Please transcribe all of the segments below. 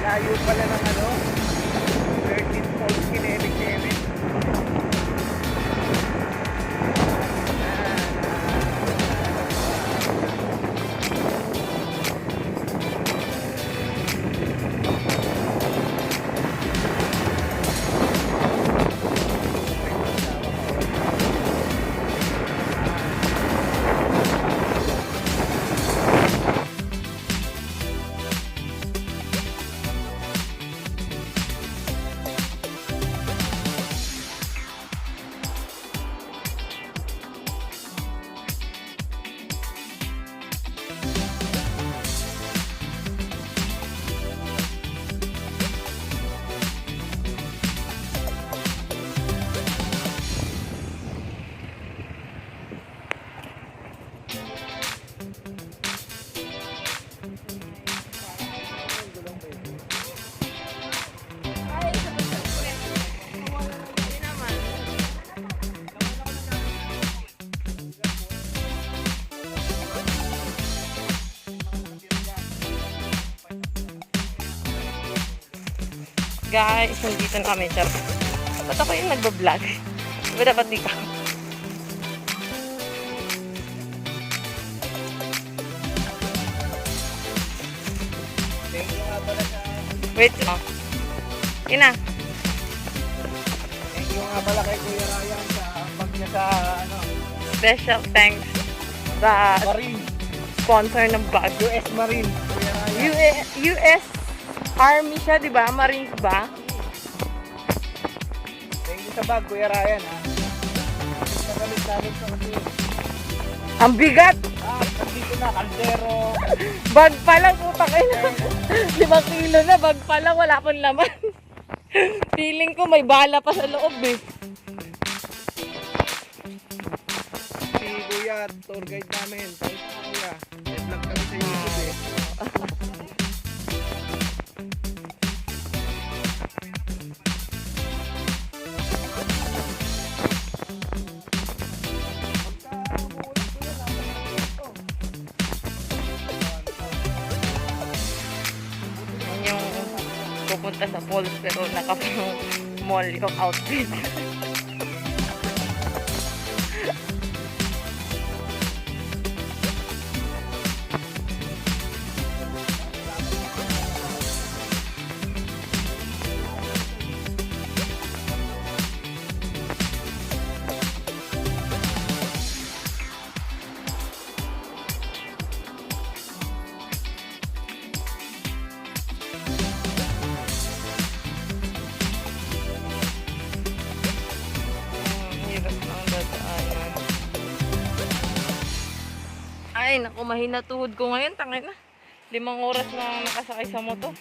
Layo pala ng 13 Falls Kinetic Seven. Guys, nandito na kami. Ba't ako yung nagbablog? Diba dapat di ka? Wait lang. Yun na. Thank you nga pala kay Kuya Ryan sa bag niya sa Special thanks sa Marine. sponsor ng bag. US Marine. Kuya Ryan. US Army siya, di ba? Marines ba? Thank you sa bag, Kuya Ryan, ha. Nagalit namin sa kasi. Ang bigat! Nandito na, kaldero. Bag pa lang, puta kayo. 5 kilo na, bag pa lang, wala pang laman. Feeling ko may bala pa sa loob eh. Si Kuya, tour guide namin. Kahit na Kuya, may vlog kami sa YouTube eh. Yan yung pupunta sa falls pero nakapang mall yung outfit. Ay, naku, mahina tuhod ko ngayon. Tangin na. 5 oras na nakasakay sa motor.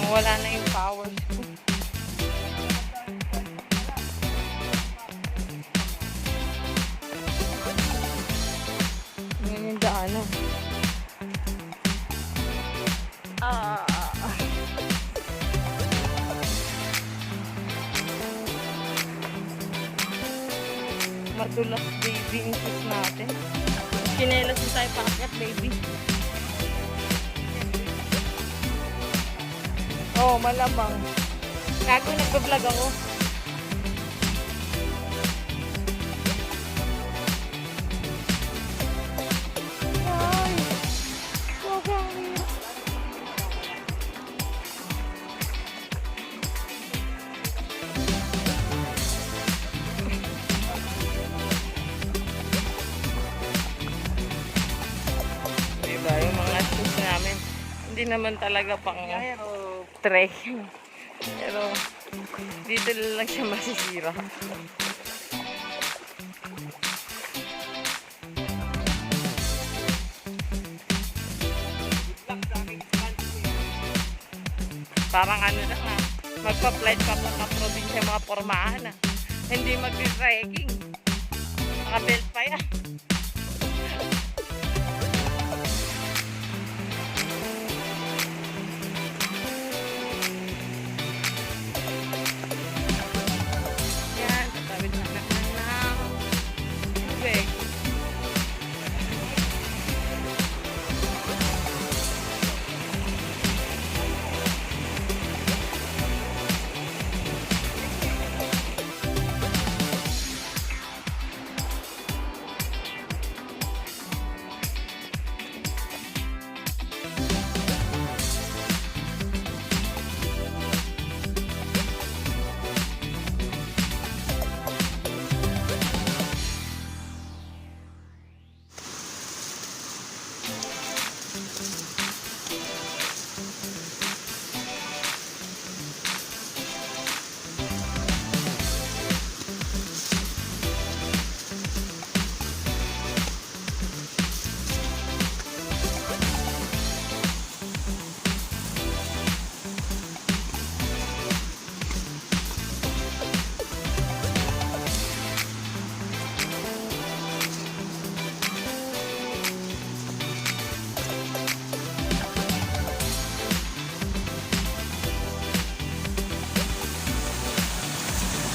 Wala na yung powers ko. Ngayon yung daanan. Madulas baby insist natin. Kinelas na tayo paakyat baby. Oh, malamang. Gago, nagpa-vlog ako. Ay, sobrang hirap. Diba, yung mga shoes namin, hindi naman talaga pang trek. Pero dito lang siya masisira. Parang ano lang ah. Magpa-flight pa sa probinsya mga pormahan ah. Hindi mag-trekking. Nakabelt pa yan. Yan, tatawid na naman ng tubig.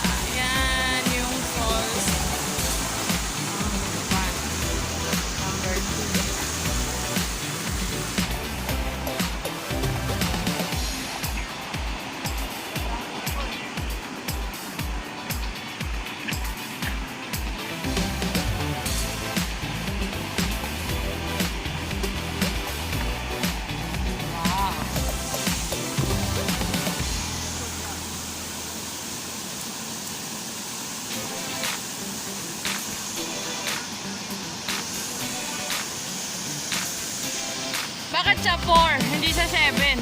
Ayan yung falls. Number 2. Bakit siya 4? Hindi siya 7?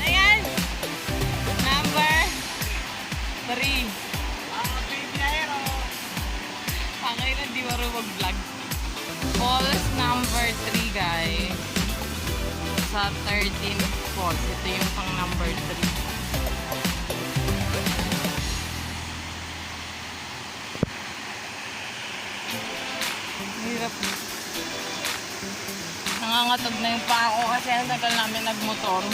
Ayan! Number 3. Pangay na di marunong vlog. Falls number 3 guys. Sa 13th falls. Ito yung pang number 3. Hirap. Nangangatog na yung paa ko kasi ang tagal namin nagmotor.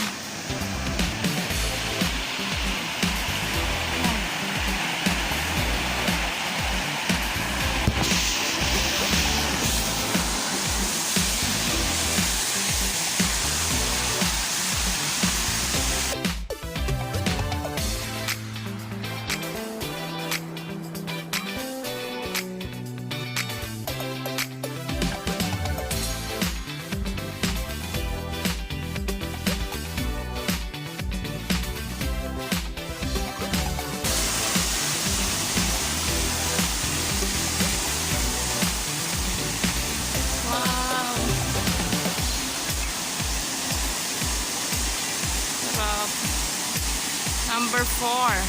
Wow! Sarap. Number 4.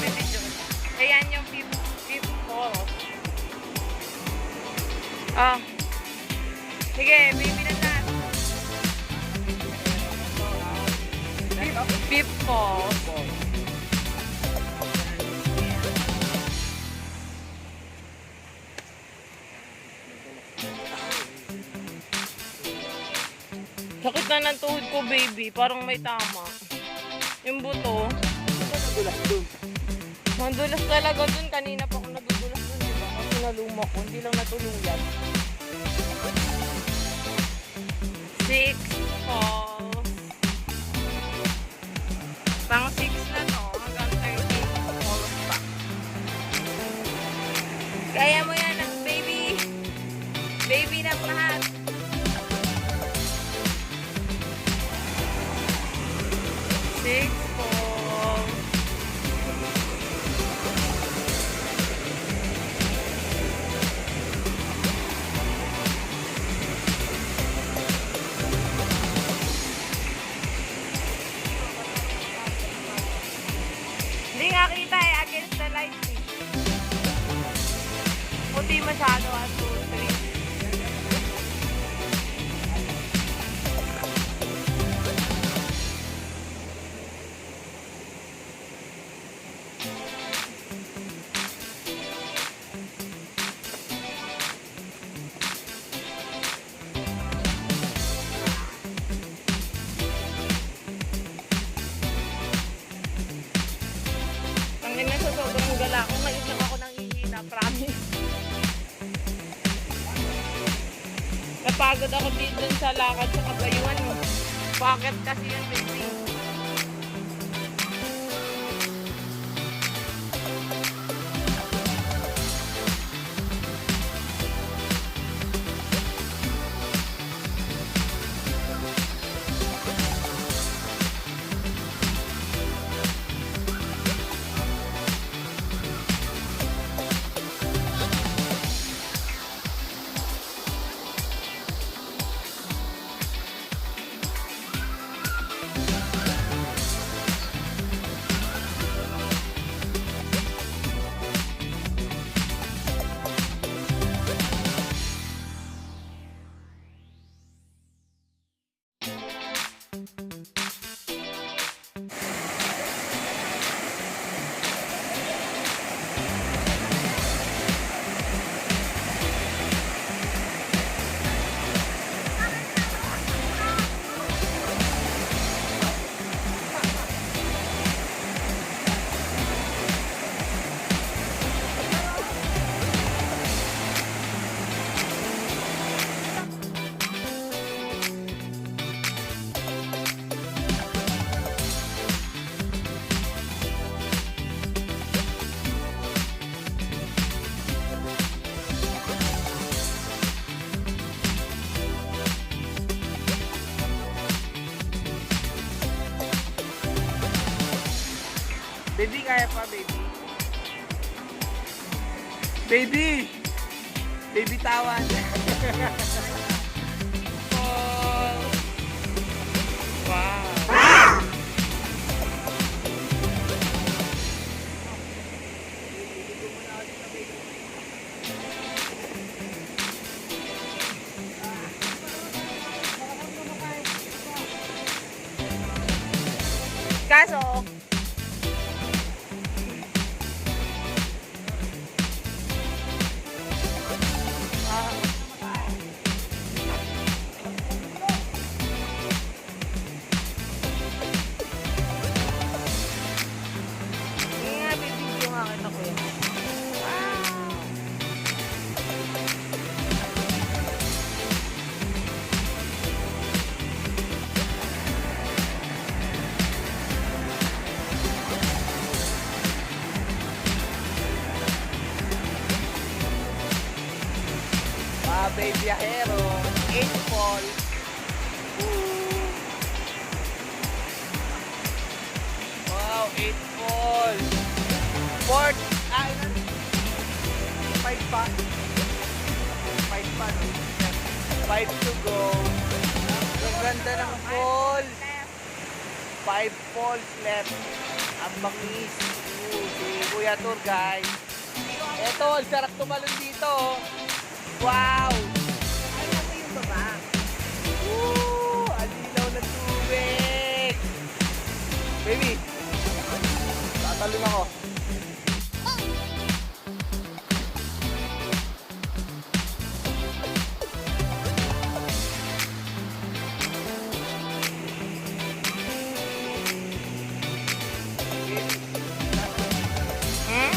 bibidyo. Ayan yung fifth falls. Ah. Sige, baby na na. Fifth falls. Sakit na ng tuhod ko, baby. Parang may tama. Yung buto. Nadulas dun. Mandulas talaga dun. Kanina pa ako nadudulas dun, diba? Kasi naluma ko. Hindi lang natuluyan. 6 falls. Pang 6 na to. Hanggang 13 falls pa. Kaya mo yan, baby. Baby na lahat. 6 falls. Hindi nga kita eh, against the light eh. Puti masyado, 1, 2, 3. Tangin na sa sobrang gala ko, ngayon lang ako nangihina, promise. Napagod ako dito sa lakad sa kabayuan. Bakit kasi yun, baby? Baby, kaya pa, baby. Baby! Baby tawan. Falls. Wow. Kaso, hindi nga, bibidyo nga kita ko yan. Wow! Baby Ahero. 8 falls. Wow, 8 falls. Fourth. Ilan? 5 pa. 5 pa, no? 5 to go. Ang ganda ng falls. 5 falls left. Ang bangis. Si Kuya Tour guys. Eto, ang sarap tumalon dito. Oh. Wow! Ay, ano yung baba? Woo! Ang linaw ng tubig! Baby! Tatalon ako. Hmm?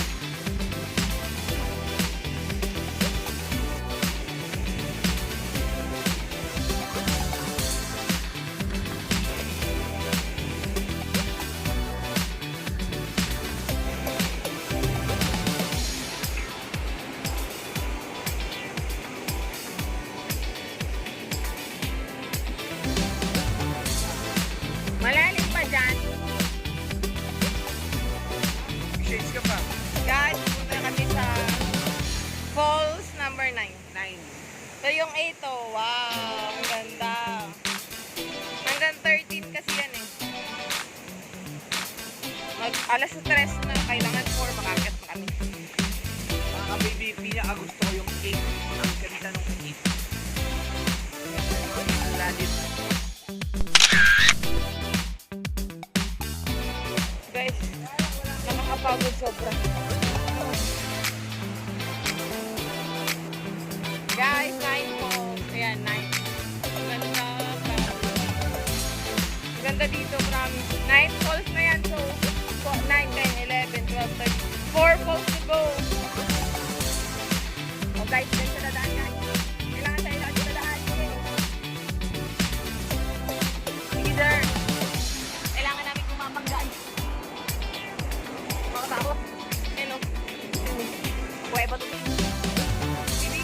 Malalim pa dyan. Shades ka pa. Guys, punta na kami sa falls number 9. 9. So yung 8, oh, wow, ang ganda. Hanggang 13 kasi yan eh. Alas 3 na, kailangan 4, makakit na kami. Mga ka-baby, pinaka-gusto ko yung 8. Ang ganda ng 8. Ang lalit. Guys, nakakapagod sobra. Guys, 9 po. Ayan, 9. Ang ganda. Ang ganda dito, promise. 9 falls na yan. So, 9, 10, 11, 12, 13. 4 falls to go. Oh guys, dyan sa dadaan guys. Kailangan tayo lang sa dadaan. Sige sir. Kailangan namin kumapag guys. Mga tao. Ano? Huweba to. Sige.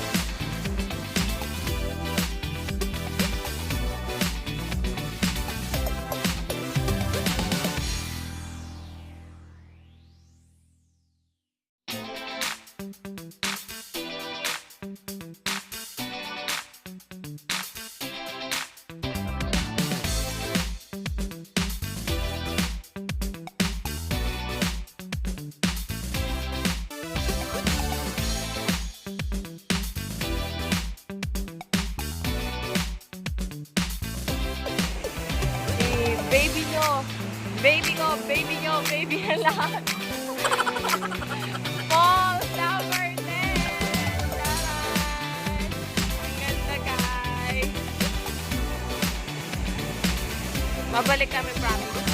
Baby nyo. Baby ko, baby nyo, baby na lahat. Falls number 10. Taray! Ang ganda guys. Babalik kami promise.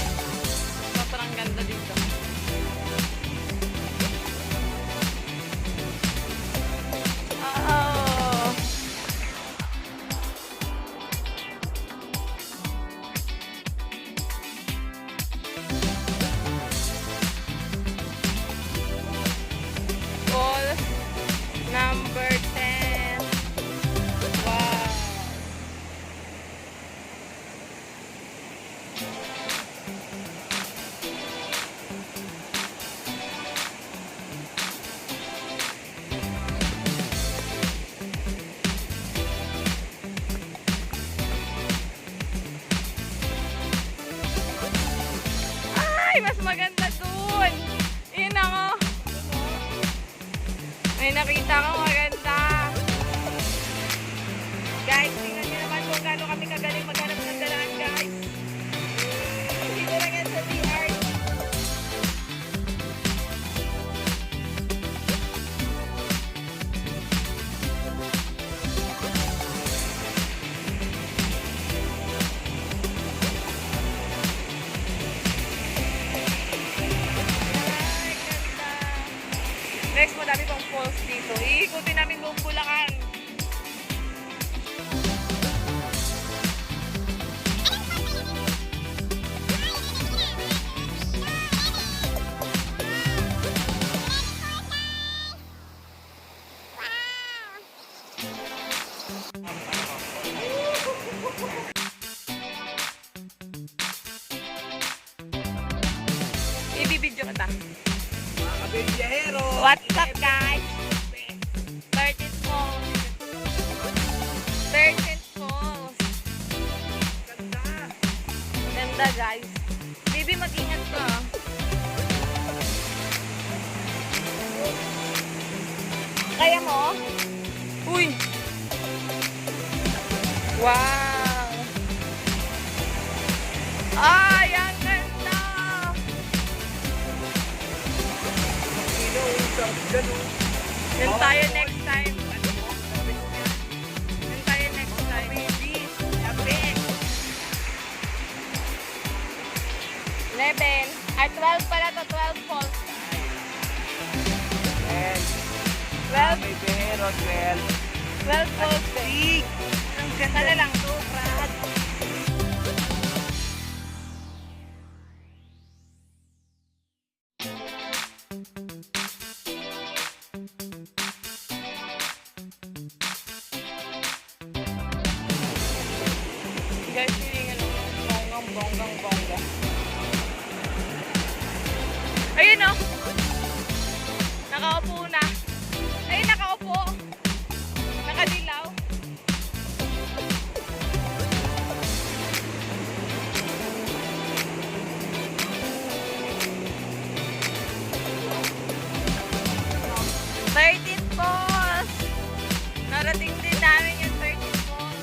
Sobrang ganda dito. Oh. Falls number 10. Wow. Ay, mas maganda dun. Yun ako. May nakita ko maganda. Guys, tingnan nyo naman kung gaano kami kagaling maghanap ng dalaan, guys. Dito lang yan sa VR. Ay, ganda. Next, madami pang falls dito. Iikutin namin buong Bulacan. Ibibidyo kita. Mga ka-baby Yahero. What's up, guys? 13th falls. 13th falls. Ganda. Ganda, guys. Baby, mag-ingat ka. Kaya mo? Uy! Wow! Ay, ang ganda! Yan tayo next time. Yan tayo next time. Baby, sabi. 11. Ay, 12 pala to. 12 falls. And 12. may pero 12. 12 falls. Big! Ang ganda Sana lang. to, Brad. Guys, feeling ano, bonggang. Ayun o. Nakaupo na. Ayun, nakaupo. Nakadilaw. Thirteenth falls. Narating din namin yung 13th falls.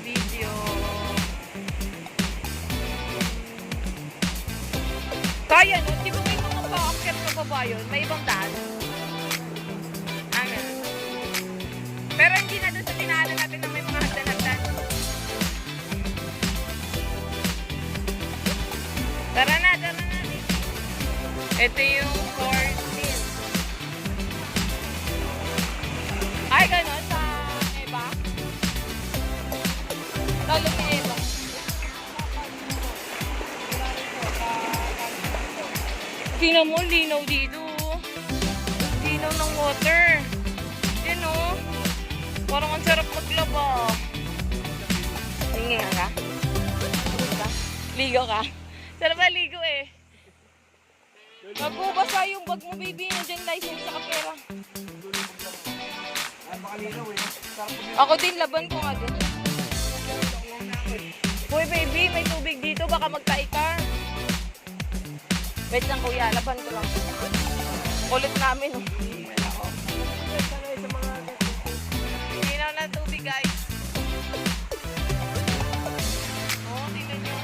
Video. Kaya no? Di ba may mga paakyat na baba yun? May ibang daan. Ano? Pero hindi na doon sa tinaanan natin na may mga hagdan-hagdan. Tara na. Ito yung 14. Ay, gano'n sa Eva? Lalo sa Eva. Tingnan mo, linaw dito. Linaw ng water. Yan o. Parang ang sarap maglaba. Hingi ka? Ligo ka? Sarap na ligo eh. Magbubasa yung bag mo, baby. Nandiyan license sa pera. Ay, makalinaw eh. Sarap po Ako din, laban ko nga din. Uy, baby, may tubig dito. Baka magtae ka. Wait lang, kuya. Laban ko lang. Kulit namin. Oh. Linaw na tubig, guys. Oh, tingnan nyo.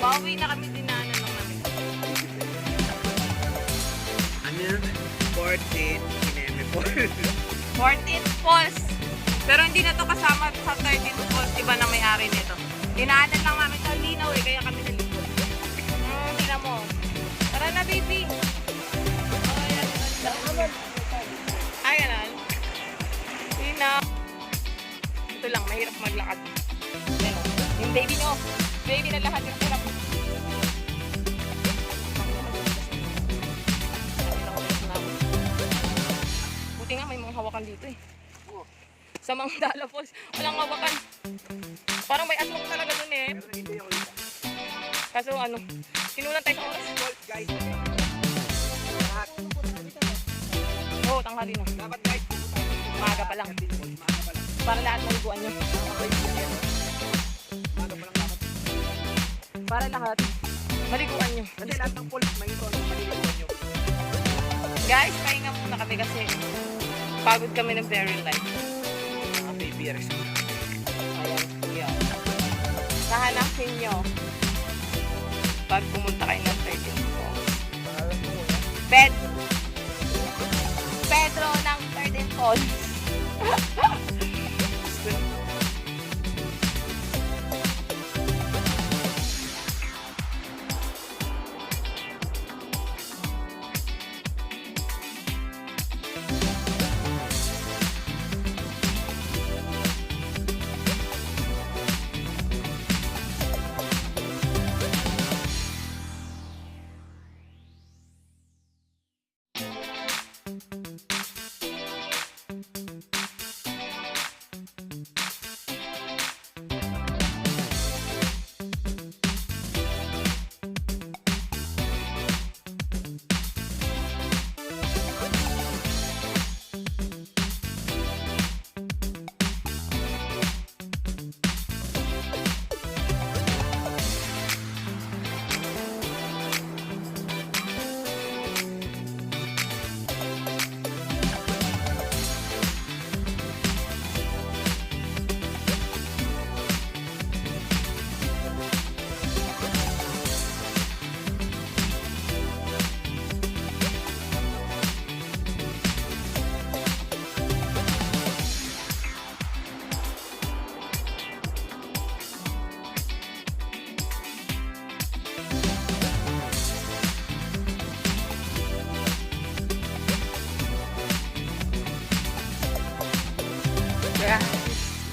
Pauwi na kami, dinaanan lang namin. Ano yun? 14, Kineme Falls. 14th falls. Pero hindi na to kasama sa 13th falls. Iba na may-ari nito. Dinaanan lang namin ito. Linaw eh. Kaya kami nalito. Tingnan mo. Tara na, baby. Ay, ganun. Linaw. Ito lang. Mahirap maglakad. Yan o. Yung baby nyo. Baby na lahat yung hirap. Buti nga may mga hawakan dito eh. Sa mga Dala Falls, walang hawakan. Parang may aswang talaga dun eh. Pero hindi ako dito. Kaso ano, sinulan tayo sa oras. Falls, guys. Lahat. Oo, tanghali na. Dapat guys. Maaga pa lang. Maaga pa lang. Para lahat maliguan nyo. Maaga pa lang dapat. Para lahat maliguan nyo. Kasi lahat ng falls, may ito. Malilimutan nyo. Guys, pahinga muna kami kasi pagod kami ng very light. Mga baby rest. Ayan, kuya. Nahanapin nyo pag pumunta kayo ng 13th falls. Pangalan mo mo yan. Pedro ng 13th falls.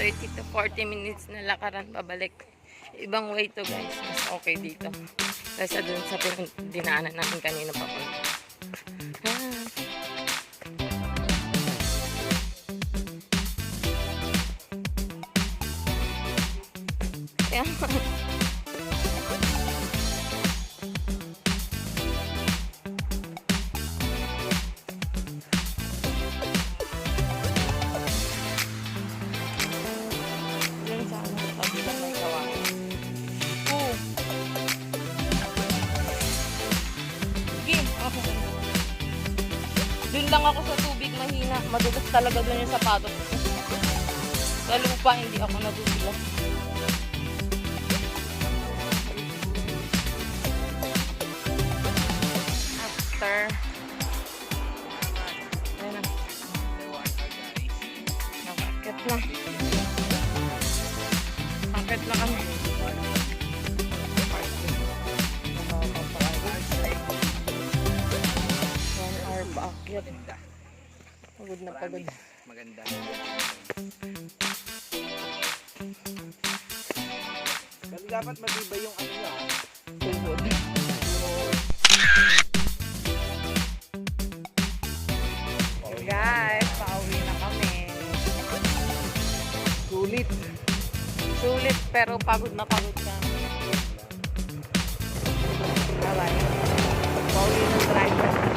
30 to 40 minutes na lakaran pabalik. Ibang way to guys. Mas okay dito. Kaysa dun sa dinaanan natin kanina papunta. Ah. Yan. Yan sa ano, sabi lang may kawain. Sige, okay. Dun lang ako sa tubig mahina. Madulas talaga dun yung sapatos ko. Sa lupa, hindi ako nadudulas. After. Ayan na. Nakakit na. Nakakit na kami. 1 hour pa akyat. Pagod na pagod. Maganda. Kasi dapat matibay yung ano niya. Tugod. Okay guys, pauwi na kami. Sulit. Sulit pero pagod na pagod kami. Bye-bye. Pauwi ng driver.